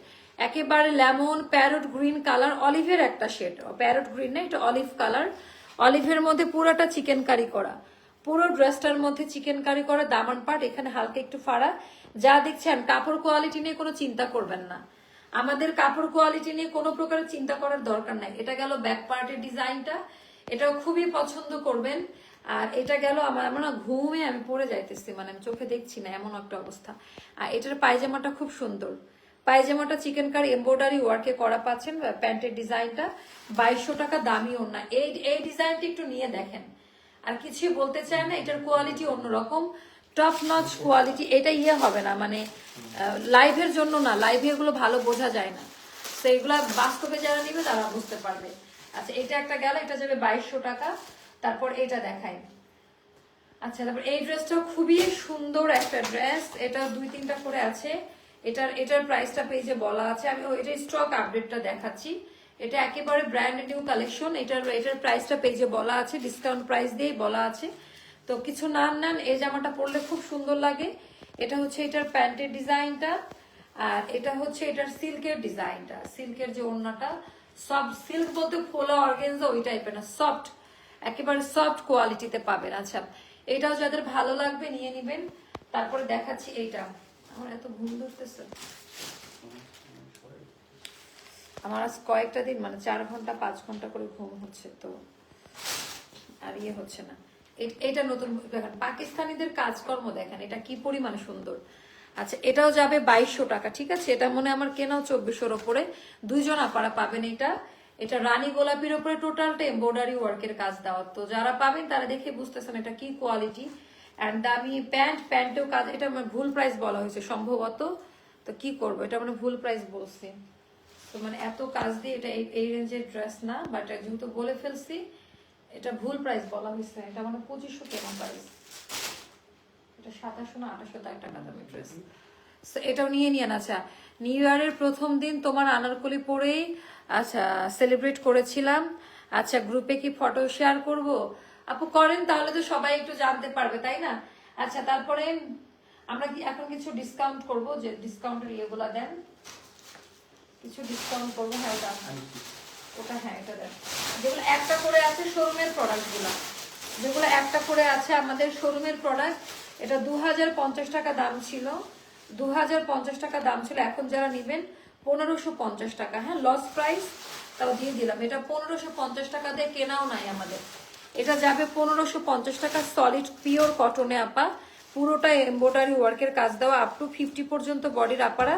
একেবারে লেমন প্যারট গ্রিন কালার, অলিভের একটা শেড, প্যারট গ্রিন না, এটা অলিভ কালার। অলিভের মধ্যে পুরোটা চিকেন কারি করা, পুরো ড্রেসটার মধ্যে চিকেন কারি করা, দামান পাট এখানে হালকা একটু ফাড়া। যা দেখছেন কাপড় কোয়ালিটি নিয়ে কোনো চিন্তা করবেন না, আমাদের কাপড় কোয়ালিটি নিয়ে কোনো প্রকার চিন্তা করার দরকার নাই। এটা গেল ব্যাক পার্টের ডিজাইনটা, এটাও খুবই পছন্দ করবেন। আর এটা গেল আমার না ঘুমে আমি পড়ে যাইতেছি, মানে আমি চোখে দেখছি না এমন একটা অবস্থা। আর এটার পায়জামাটা খুব সুন্দর, পায়জামাটা চিকেন কারি এমব্রয়ডারি ওয়ার্কে করা পাচ্ছেন। প্যান্টের ডিজাইনটা 2200 টাকা, দামি ওড়না। এই ডিজাইনটা একটু নিয়ে দেখেন, আর কিছু বলতে চায় না, এটার কোয়ালিটি অন্যরকম, টপ নচ কোয়ালিটি। এটা ইয়ে হবে না, মানে লাইভের জন্য না, লাইভে এগুলো ভালো বোঝা যায় না, তো এগুলা বাস্তবে যারা নিবে তারা বুঝতে পারবে। আচ্ছা, এটা একটা গেল, এটা যাবে 2200 টাকা। তারপর এটা দেখাই। আচ্ছা, তারপর এই ড্রেসটাও খুবই সুন্দর একটা ড্রেস, এটা 2-3টা করে আছে। এটার প্রাইসটা পেজে বলা আছে, আমি এটা স্টক আপডেটটা দেখাচ্ছি। এটা একেবারে ব্র্যান্ড নিউ কালেকশন, এটার প্রাইসটা পেজে বলা আছে, ডিসকাউন্ট প্রাইস দিয়েই বলা আছে। তো কিছু নাম নেন, এই জামাটা পরলে খুব সুন্দর লাগে। এটা হচ্ছে এটার প্যান্টের ডিজাইনটা, আর এটা হচ্ছে এটার সিল্কের ডিজাইনটা, সিল্কের যে ওড়নাটা, সব সিল্ক বলতে ফোলা অর্গানজা ওই টাইপের না, সফট, একেবারে সফট কোয়ালিটিতে পাবেন। আচ্ছা, এটাও যাদের ভালো লাগবে নিয়ে নিবেন। তারপরে দেখাচ্ছি এইটা, আমার এত ঘুম ধরতেছে, আমার আজ কয়েকটা দিন মানে 4 ঘন্টা 5 ঘন্টা করে ঘুম হচ্ছে, তো আর ইয়ে হচ্ছে না। এটা নতুন দেখেন, পাকিস্তানিদের কাজকর্ম দেখেন, এটা কি পরিমাণে সুন্দর। আচ্ছা, এটাও যাবে 2200 টাকা, ঠিক আছে। এটা মনে আমার কেনাও 2400-র ওপরে, 2জন আপারা পাবেন এটা। এটা রানী গোলাপির উপরে টোটালটা এমব্রয়ডারি ওয়ার্কের কাজ দেওয়া, তো যারা পাবেন তারা দেখে বুঝতেছেন এটা কি কোয়ালিটি। অ্যান্ড দামি প্যান্টেও কাজ, এটা আমার ভুল প্রাইস বলা হয়েছে সম্ভবত, তো কি করবো, এটা মানে ভুল প্রাইস বলছি, তো মানে এত কাজ দিয়ে এটা এই রেঞ্জের ড্রেস না, বাট যেহেতু বলে ফেলছি, এটা ভুল প্রাইস বলা হয়েছে। এটা মানে 2500 কেনা প্রাইস, এটা 2700 না 2800 টাকা দামের ড্রেস। এটাও নিয়ে নিয়েন। আচ্ছা, নিউ ইয়ারের প্রথম দিন তোমার আনারকলি পরেই আচ্ছা সেলিব্রেট করেছিলাম। আচ্ছা, গ্রুপে কি ফটো শেয়ার করব? আপু করেন, তাহলে তো সবাই একটু জানতে পারবে, তাই না? আচ্ছা, তারপরে আমরা কি এখন কিছু ডিসকাউন্ট করব, যে ডিসকাউন্টের ইয়েগুলা দেন, কিছু ডিসকাউন্ট করবো। হ্যাঁ, ওটা হ্যাঁ, এটা দেন। যেগুলো একটা করে আছে শোরুমের প্রোডাক্ট গুলা, যেগুলো একটা করে আছে আমাদের শোরুমের প্রোডাক্ট, এটা 2050 টাকা দাম ছিল, 2050 টাকা দাম ছিল। এখন যারা নিবেন 1550 টাকা, হ্যাঁ লস প্রাইস, তাও দিয়ে দিলাম। এটা 1550 টাকা দিয়ে কেনাও নাই আমাদের, এটা যাবে 1550 টাকা, সলিড পিওর কটনে আপা, পুরোটা এমব্রয়ডারি ওয়ার্কের কাজ দেওয়া, আপ টু 50 পর্যন্ত বডির আপারা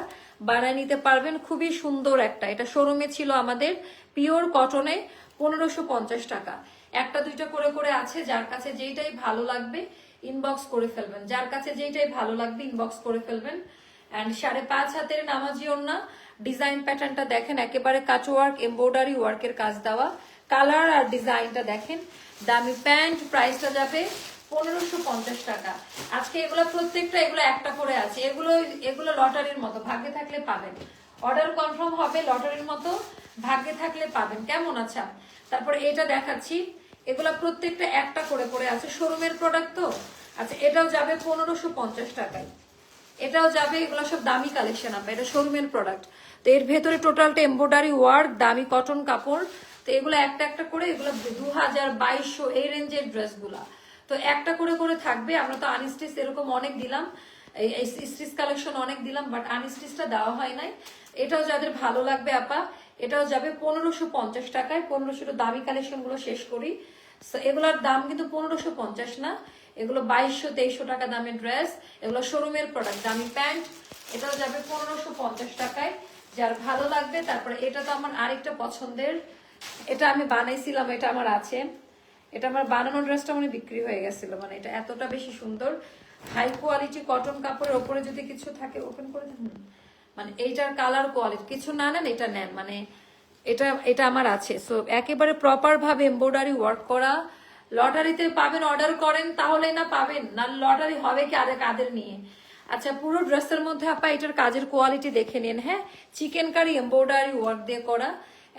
বানায় নিতে পারবেন। খুবই সুন্দর একটা, এটা শোরুমে ছিল আমাদের, পিওর কটনে 1550 টাকা। একটা দুইটা করে করে আছে, যার কাছে যেইটাই ভালো লাগবে ইনবক্স করে ফেলবেন, যার কাছে যেইটাই ভালো লাগবে ইনবক্স করে ফেলবেন। অ্যান্ড 5.5 হাতের নামাজি ওড়না, ডিজাইন প্যাটার্নটা দেখেন, একেবারে কাচওয়ার্ক এমব্রয়ডারি ওয়ার্কের কাজ দেওয়া, কালার আর ডিজাইনটা দেখেন। দামি প্যান্ট, প্রাইসটা যাবে 1550 টাকা। আজকে এগুলো প্রত্যেকটা এগুলো একটা করে আছে, এগুলো লটারির মতো, ভাগ্যে থাকলে পাবেন। অর্ডার কনফার্ম হবে লটারির মতো, ভাগ্যে থাকলে পাবেন। কেমন? আচ্ছা, তারপরে এটা দেখাচ্ছি, এগুলা প্রত্যেকটা একটা করে করে আছে, শোরুমের প্রোডাক্ট তো। আচ্ছা, এটাও যাবে 1550 টাকায়, এটাও যাবে, এগুলো সব দামি কালেকশন আপা, এটা শোরুমের প্রোডাক্ট। তো এর ভেতরে টোটালটা এমব্রয়ডারি ওয়ার্ক, দামি কটন কাপড়, তো এগুলো একটা একটা করে, এগুলো 2000-2200 এই রেঞ্জের ড্রেসগুলা, তো একটা করে করে থাকবে। আমরা তো আনস্টিচ এরকম অনেক দিলাম, এই স্টিচ কালেকশন অনেক দিলাম, বাট আনস্টিচটা দেওয়া হয় নাই। এটাও যাদের ভালো লাগবে আপা, এটাও যাবে 1550 টাকায়। 1500 দামি কালেকশন গুলো শেষ করি, এগুলোর দাম কিন্তু 1550 না, এগুলো 2200-2300 টাকা দামের ড্রেস, এগুলো শোরুমের প্রোডাক্ট। দামি প্যান্ট, এটাও যাবে 1550 টাকায়, যার ভালো লাগবে। তারপরে এটা তো আমার আরেকটা পছন্দের, এটা আমি বানাইছিলাম, এটা আমার আছে, এটা আমার বানানো ড্রেসটা মানে বিক্রি হয়ে গেছিল, মানে এটা এতটা বেশি সুন্দর, হাই কোয়ালিটি কটন কাপড়ের ওপরে যদি কিছু থাকে ওপেন করে দেন, মানে এইটার কালার কোয়ালিটি কিছু না নেন এটা নেন, মানে এটা আমার আছে। সো একেবারে প্রপার ভাবে এমব্রয়ডারি ওয়ার্ক করা, লটারিতে পাবেন, অর্ডার করেন তাহলে না পাবেন, না লটারি হবে কি আরে কাদের নিয়ে। আচ্ছা, পুরো ড্রেসের মধ্যে আপা এটার কাজের কোয়ালিটি দেখে নিন। হ্যাঁ, চিকেন কারি এমব্রয়ডারি ওয়ার্ক দিয়ে করা।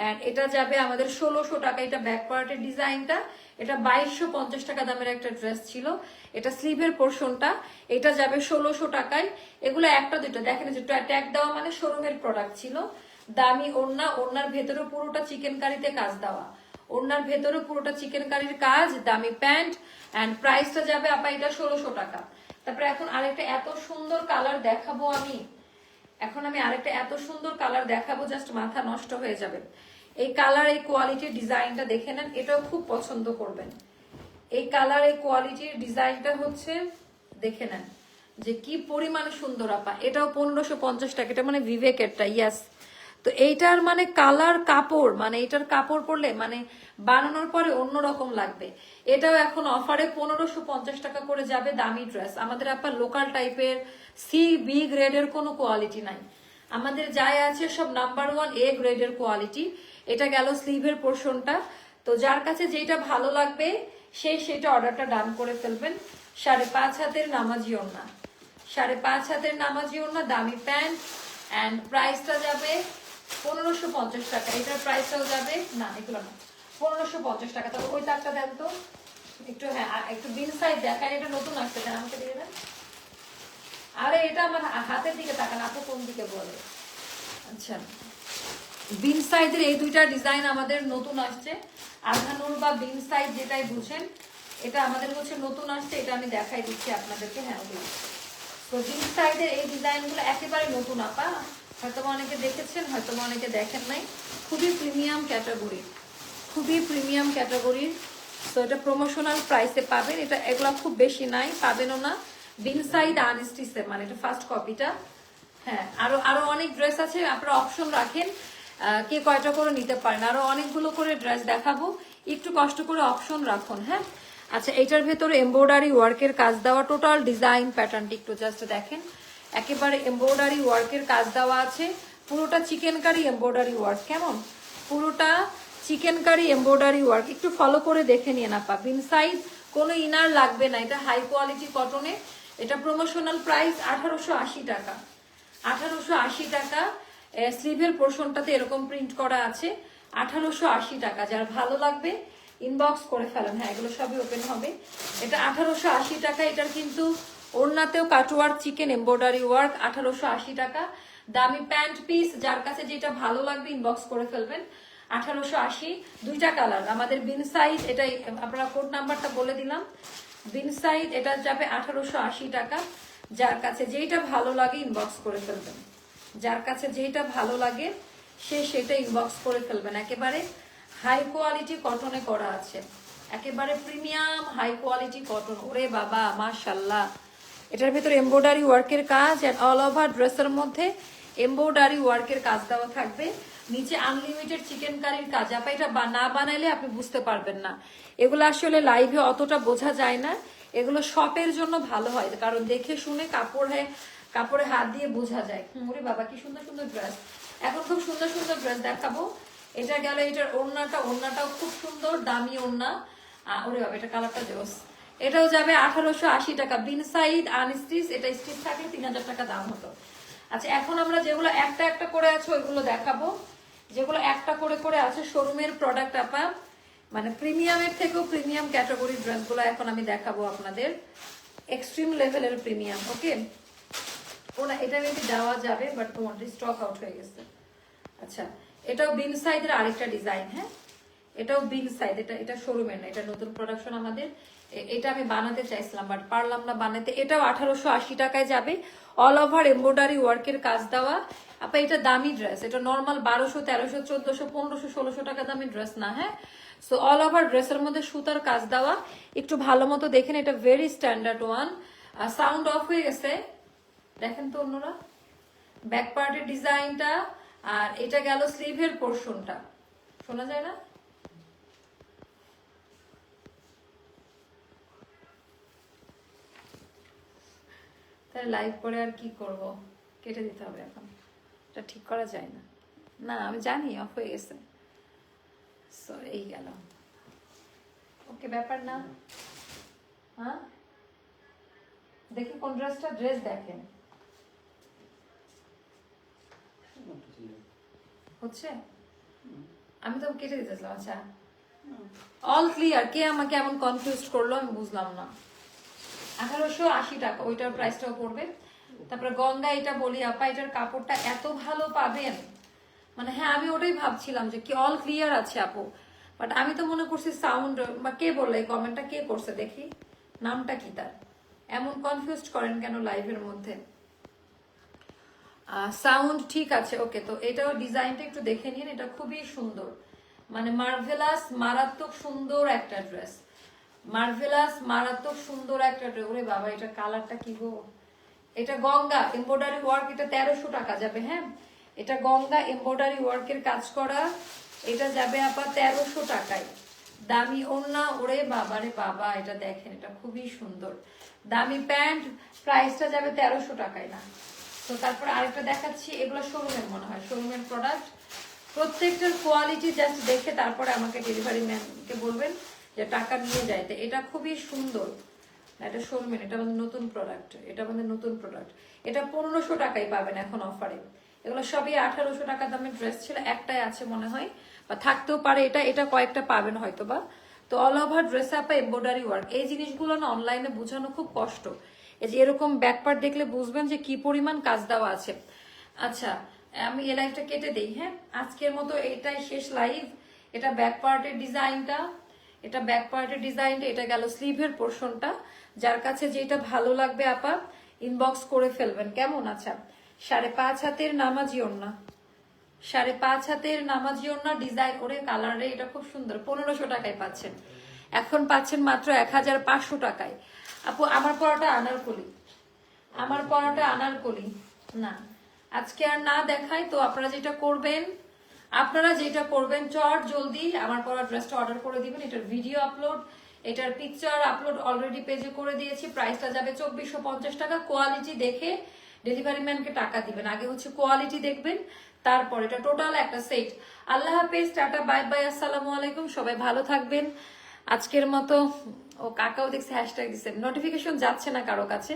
এন্ড এটা যাবে আমাদের 1600 টাকা। এটা ব্যাক পার্টের ডিজাইনটা, এটা 2250 টাকা দামের একটা ড্রেস ছিল। এটা স্লিভের পোর্শনটা, এটা যাবে 1600 টাকায়। এগুলো একটা দুটো দেখেন, যে ট্যাগ দেওয়া মানে শোরুমের প্রোডাক্ট ছিল। দামি ওড়না, ওড়নার ভেতরে পুরোটা চিকেন কারিতে কাজ দেওয়া, ওড়নার ভেতরে পুরোটা চিকেন কারির কাজ, দামি প্যান্ট। এন্ড প্রাইসটা যাবে আপা এটা 1600 টাকা। তারপরে এখন আরেকটা এত সুন্দর কালার দেখাবো আমি, আরেকটা এত সুন্দর কালার দেখাবো, জাস্ট মাথা নষ্ট হয়ে যাবে। এই কালার, এই কোয়ালিটির ডিজাইনটা দেখে নেন, এটাও খুব পছন্দ করবেন। এই কালার, এই কোয়ালিটির ডিজাইনটা হচ্ছে দেখে নেন যে কি পরিমাণে সুন্দর আপা। এটাও 1550 টাকা, এটা মানে ভিভেকেরটা, ইয়াস। তো এইটার মানে কালার, কাপড়, মানে এটার কাপড় পরলে মানে বানানোর পরে অন্যরকম লাগবে। এটাও এখন অফারে 1550 টাকা করে যাবে, দামি ড্রেস। আমাদের আপনার লোকাল টাইপের সি বি গ্রেডের কোনো কোয়ালিটি নাই, আমাদের যাই আছে সব নাম্বার 1 এ গ্রেডের কোয়ালিটি। এটা গেল স্লিভের পোর্শনটা। তো যার কাছে যেটা ভালো লাগবে সেটা অর্ডারটা ডান করে ফেলবেন। 5.5 হাতের নামাজি ওড়না, 5.5 হাতের নামাজি ওড়না, দামি প্যান্ট। এন্ড প্রাইসটা যাবে 1550 টাকা। এটার প্রাইসটাও যাবে না, এগুলো না, 1550 টাকা। তবে ওই তারটা দেন তো একটু। হ্যাঁ, একটু বিন সাইড দেখান, এটা নতুন আসছে, দেন আমাকে দিয়ে দেন। আরে এটা আমার হাতের দিকে তাকান, আপু কোন দিকে বলে। আচ্ছা, বিন সাইজের এই দুইটা ডিজাইন আমাদের নতুন আসছে, আধানুর বা বিন সাইজ যেটাই বুঝেন, এটা আমাদের হচ্ছে নতুন আসছে। এটা আমি দেখাই দিচ্ছি আপনাদেরকে। হ্যাঁ, তো বিন সাইজের এই ডিজাইনগুলো একেবারে নতুন আপা, হয়তো অনেকে দেখেছেন, হয়তো অনেকে দেখেন নাই। খুবই প্রিমিয়াম ক্যাটাগরির, খুবই প্রিমিয়াম ক্যাটাগরির। তো এটা প্রমোশনাল প্রাইসে পাবেন। এটা এগুলা খুব বেশি নাই, পাবেনও না। বিন সাইড আনস্টিচে, মানে এটা ফার্স্ট কপিটা। হ্যাঁ, আরো আরো অনেক ড্রেস আছে, আপনারা অপশন রাখেন কে কয়টা করে নিতে পারেন। আরো অনেকগুলো করে ড্রেস দেখাবো, একটু কষ্ট করে অপশন রাখুন। হ্যাঁ, আচ্ছা, এটার ভেতরে এমব্রয়ডারি ওয়ার্কের কাজ দেওয়া, টোটাল ডিজাইন প্যাটার্নটি একটু জাস্ট দেখেন। একেবারে এমব্রয়ডারি ওয়ার্কের কাজ দেওয়া আছে, পুরোটা চিকেন কারি এমব্রয়ডারি ওয়ার্ক। কেমন, পুরোটা চিকেন কারি এমব্রয়ডারি ওয়ার্ক। একটু ফলো করে দেখে নিয়ে না পা। বিন সাইজ, কোনো ইনার লাগবে না। এটা হাই কোয়ালিটি কটনে। এটা প্রমোশনাল প্রাইস 1880 টাকা, 1880 টাকা। স্লিভের পোর্শনটাতে এরকম প্রিন্ট করা আছে, 1880 টাকা। যার ভালো লাগবে ইনবক্স করে ফেলেন। হ্যাঁ, এগুলো সবই ওপেন হবে। এটা 1880 টাকা। এটার কিন্তু ওড়নাতেও কাটওয়ার্ক চিকেন এমব্রয়ডারি ওয়ার্ক, 1880 টাকা। দামি প্যান্ট পিস, যার কাছে যেটা ভালো লাগবে ইনবক্স করে ফেলবেন। 1880, দুইটা কালার আমাদের। বিন সাইজ, এটাই আপনারা কোড নাম্বারটা বলে দিলাম। বিন সাইজ এটা যাবে 1880 টাকা। যার কাছে যেটা ভালো লাগে ইনবক্স করে ফেলবেন, যার কাছে যেটা ভালো লাগে সেটা ইনবক্স করে ফেলবেন। একেবারে হাই কোয়ালিটি কটনে করা আছে, একেবারে প্রিমিয়াম হাই কোয়ালিটি কটন। ওরে বাবা, মাশাআল্লাহ। এটার ভিতরে এমব্রয়ডারি ওয়ার্কের কাজ, এন্ড অল ওভার ড্রেসের মধ্যে এমব্রয়ডারি ওয়ার্কের কাজ দেওয়া থাকবে। নিচে আনলিমিটেড চিকেন কারির কাজ। আপা এটা না বানাইলে আপনি বুঝতে পারবেন না। এগুলো আসলে লাইভে অতটা বোঝা যায় না, এগুলো শপের জন্য ভালো হয়, কারণ দেখে শুনে কাপড়ে হাত দিয়ে বোঝা যায়। ওরে বাবা, কি সুন্দর সুন্দর ড্রেস। এখন খুব সুন্দর সুন্দর ড্রেস দেখাবো। এটা গেল, এটার ওড়নাটাও খুব সুন্দর, দামি ওড়না। ওরে বাবা, এটা কালারটা জোস। এটাও যাবে 1880 টাকা। বিন সাইড আনস্টিচ, এটা স্টিচ থাকলে 3000 টাকা দাম হতো। আচ্ছা, এখন আমরা যেগুলো একটা একটা করে আছে ওইগুলো দেখাবো। যেগুলো একটা করে করে আছে শোরুমের প্রোডাক্ট আপা, মানে প্রিমিয়ামের থেকেও প্রিমিয়াম ক্যাটাগরির ড্রেসগুলো এখন আমি দেখাবো আপনাদের, এক্সট্রিম লেভেলের প্রিমিয়াম। ওকে, ওনা এটা মেবি দেওয়া যাবে, বাট তোমার স্টক আউট হয়ে গেছে। আচ্ছা, এটাও বিন সাইজের আরেকটা ডিজাইন। হ্যাঁ, এটাও বিন সাইজ। এটা শোরুমের না, এটা নতুন প্রোডাকশন আমাদের। এটা আমি বানাতে চাইছিলাম বাট পারলাম না বানাতে। এটাও 1880 টাকায় যাবে, অল ওভার এমব্রয়ডারি ওয়ার্কের কাজ দেওয়া। আপা এটা দামি ড্রেস, এটা নর্মাল 1200, 1300, 1400, 1500, 1600 টাকা দামি ড্রেস না। হ্যাঁ, সো অল ওভার ড্রেসের মধ্যে সুতার কাজ দেওয়া। একটু ভালো মতো দেখেন, এটা very standard one. Sound of হয়ে গেছে, দেখেন তো অন্যরা। ব্যাক পার্টের ডিজাইনটা, আর এটা গেল স্লিভের পোর্শনটা। শোনা যায় না? তাহলে লাইভ করে আর কি করব, কেটে দিতে হবে এখন। এটা ঠিক করা যায় না। না, আমি জানি অফ হয়ে গেছে। সো এই গেল। ওকে, ব্যাপার না। হ্যাঁ, দেখি কোন ড্রেস দেখেন। হচ্ছে? আমি তো কেটে দিতেছিলাম। আচ্ছা, অল ক্লিয়ার। কে আমাকে এমন কনফিউজ করলো আমি বুঝলাম না। 1880 টাকা ওইটার প্রাইসটাও পড়বে। তারপরে গঙ্গা, এটা বলি আপা, এটার কাপড়টা এত ভালো পাবেন, মানে হ্যাঁ আমি ওটাই ভাবছিলাম যে কি অল ক্লিয়ার আছে আপু, বাট আমি তো মনে করছি সাউন্ড, বা কে বললো এই কমেন্টটা, কে করছে দেখি, নামটা কি তার, এমন কনফিউজ করেন কেন লাইভের মধ্যে। সাউন্ড ঠিক আছে, ওকে। তো এটাও ডিজাইনটা একটু দেখে নিন, এটা খুবই সুন্দর, মানে মার্ভেলাস, মারাত্মক সুন্দর একটা ড্রেস, মার্ভেলাস মারাত্মক সুন্দর একটা ড্রেস। ওরে বাবা, এটা কালারটা কি গো, এটা গঙ্গা এমব্রয়ডারি ওয়ার্ক, এটা 1300 টাকা যাবে। হ্যাঁ, এটা গঙ্গা এমব্রয়ডারি ওয়ার্কের কাজ করা, এটা যাবে আপা 1300 টাকায়। দামি ওড়না, ওরে বাবা রে বাবা, এটা দেখেন, এটা খুবই সুন্দর। দামি প্যান্ট, প্রাইসটা যাবে 1300 টাকায় না। তো তারপর আরেকটা দেখাচ্ছি, এগুলো শোরুমের মনে হয়, শোরুমের প্রোডাক্ট। প্রত্যেকটার কোয়ালিটি জাস্ট দেখে তারপরে আমাকে ডেলিভারি ম্যানকে বলবেন যে টাকা নিয়ে যাইতে। এটা খুবই সুন্দর, এটা শোরুমের, এটা আমাদের নতুন প্রোডাক্ট, এটা আমাদের নতুন প্রোডাক্ট। এটা 1500 টাকায় পাবেন এখন অফারে। এগুলো সবই 1800 টাকা দামের ড্রেস ছিল, একটাই আছে মনে হয়, বা থাকতেও পারে, এটা এটা কয়েকটা পাবেন হয়তো বা। তো অল ওভার ড্রেস আপা এমব্রয়ডারি ওয়ার্ক, এই জিনিসগুলো না অনলাইনে বোঝানো খুব কষ্ট। এই যে এরকম ব্যাক পার্ট দেখলে বুঝবেন যে কি পরিমাণ কাজ দেওয়া আছে। আচ্ছা, আমি এই লাইভটা কেটে দেই। হ্যাঁ, আজকের মতো এটাই শেষ লাইভ। এটা ব্যাক পার্টের ডিজাইনটা, এটা ব্যাক পার্টের ডিজাইনটা, এটা গেল স্লিভের পোর্শনটা। যার কাছে যেটা ভালো লাগবে আপা ইনবক্স করে ফেলবেন, কেমন? আচ্ছা, 5.5 হাতের নামাজি ওড়না, 5.5 হাতের নামাজি ওড়না ডিজাইন, ওরে কালারে এটা খুব সুন্দর। 1500 টাকায় পাচ্ছেন, এখন পাচ্ছেন মাত্র 1500 টাকায়। আপু আমার পরাটা আনারকলি, আমার পরাটা আনারকলি না, আজকে আর না দেখাই। তো আপনারা যেটা করবেন চট জলদি আমার পরা ড্রেসটা অর্ডার করে দিবেন। এটার ভিডিও আপলোড, এটার পিকচার আপলোড অলরেডি পেজে করে দিয়েছি। প্রাইসটা যাবে 2450 টাকা। কোয়ালিটি দেখে ডেলিভারি ম্যানকে টাকা দিবেন, আগে হচ্ছে কোয়ালিটি দেখবেন, তারপর এটা টোটাল একটা সেট। আল্লাহ হাফেজ, টাটা, বাই বাই, আসসালামু আলাইকুম, সবাই ভালো থাকবেন। আজকের মতো, ও কাকাও দেখছে হ্যাশট্যাগ দিচ্ছে, নোটিফিকেশন যাচ্ছে না কারো কাছে।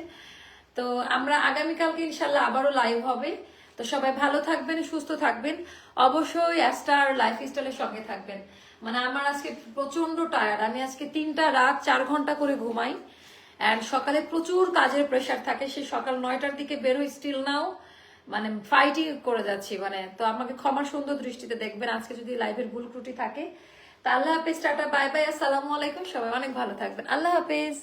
তো আমরা আগামীকালকে ইনশাল্লাহ আবারও লাইভ হবে। তো সবাই ভালো থাকবেন, সুস্থ থাকবেন, অবশ্যই অ্যাস্টার লাইফস্টাইলের সঙ্গে থাকবেন। মানে আমার আজকে প্রচন্ড টায়ার্ড, আমি আজকে 3টা রাত 4 ঘন্টা করে ঘুমাই, অ্যান্ড সকালে প্রচুর কাজের প্রেশার থাকে। সে সকাল 9টার দিকে বের হই, স্টিল নাও মানে ফাইটিং করে যাচ্ছি। মানে তো আমাকে ক্ষমা সুন্দর দৃষ্টিতে দেখবেন আজকে যদি লাইভের ভুল ত্রুটি থাকে। তা আল্লাহ হাফেজ, টাটা, বাই বাই, আসসালামু আলাইকুম, সবাই অনেক ভালো থাকবেন, আল্লাহ হাফেজ।